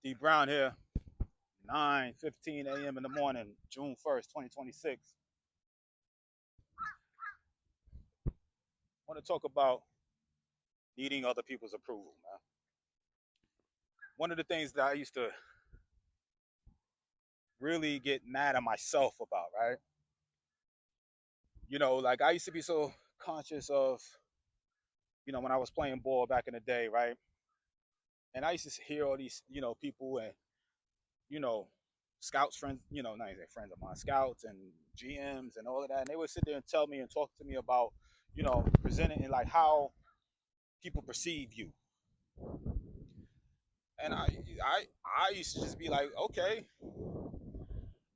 D Brown here, 9:15 a.m. in the morning, June 1st, 2026. I want to talk about needing other people's approval, man. One of the things that I used to really get mad at myself about, right? Like I used to be so conscious of, when I was playing ball back in the day, right? And I used to hear all these, people and, you know, scouts friends, not even friends of mine, scouts and GMs and all of that. And they would sit there and tell me and talk to me about, presenting and like how people perceive you. And I used to just be like, okay,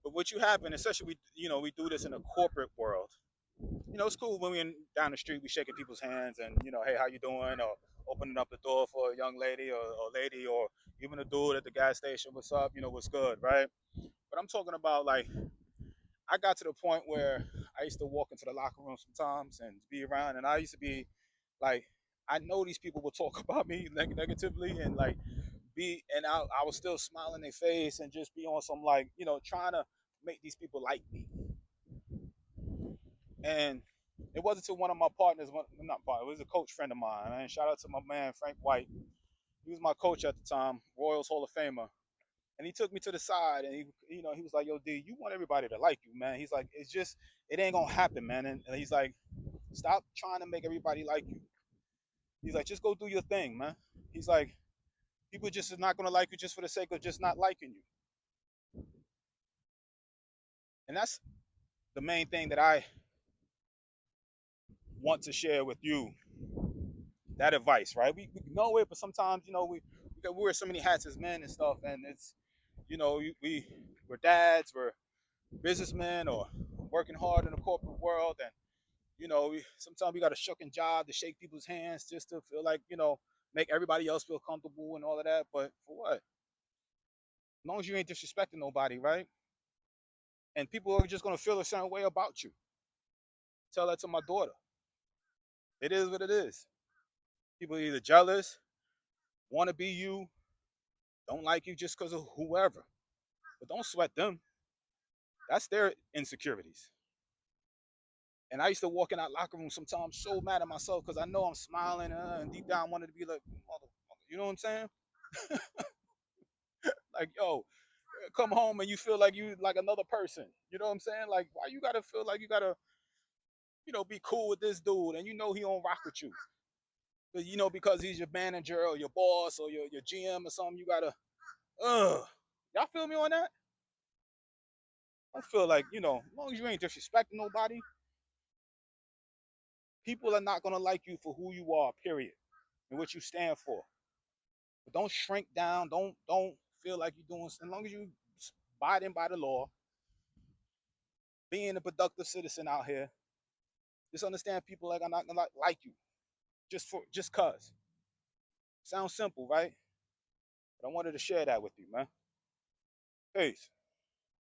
but what you happen, especially we do this in a corporate world. It's cool when we're down the street, we shaking people's hands and hey, how you doing, or opening up the door for a young lady or lady, or even a dude at the gas station, what's up, what's good, right? But I'm talking about like I got to the point where I used to walk into the locker room sometimes and be around, and I used to be like, I know these people will talk about me negatively and like and I was still smiling their face and just be on some like trying to make these people like me. And it wasn't until one of my partners, not partner, it was a coach friend of mine. And shout out to my man Frank White. He was my coach at the time, Royals Hall of Famer. And he took me to the side and he was like, "Yo, D, you want everybody to like you, man." He's like, it ain't gonna happen, man. And he's like, "Stop trying to make everybody like you." He's like, "Just go do your thing, man." He's like, "People just is not gonna like you just for the sake of just not liking you." And that's the main thing that I want to share with you. That advice, right? We know it, but sometimes we wear so many hats as men and stuff, and it's we're dads, we're businessmen, or working hard in the corporate world, and sometimes we got a shucking job to shake people's hands just to feel like make everybody else feel comfortable and all of that. But for what? As long as you ain't disrespecting nobody, right? And people are just gonna feel a certain way about you. Tell that to my daughter. It is what it is. People are either jealous, want to be you, don't like you just because of whoever. But don't sweat them. That's their insecurities. And I used to walk in that locker room sometimes so mad at myself because I know I'm smiling and deep down wanted to be like, motherfucker, you know what I'm saying? Like, yo, come home and you feel like you like another person. You know what I'm saying? Like, why you gotta feel like you gotta, be cool with this dude and he don't rock with you. But because he's your manager or your boss or your GM or something, you gotta, y'all feel me on that? I feel like, as long as you ain't disrespecting nobody, people are not gonna like you for who you are, period, and what you stand for. But don't shrink down. Don't feel like you're doing. As long as you abiding by the law, being a productive citizen out here, just understand people like are not gonna like you just cause. Sounds simple, right? But I wanted to share that with you, man. Peace.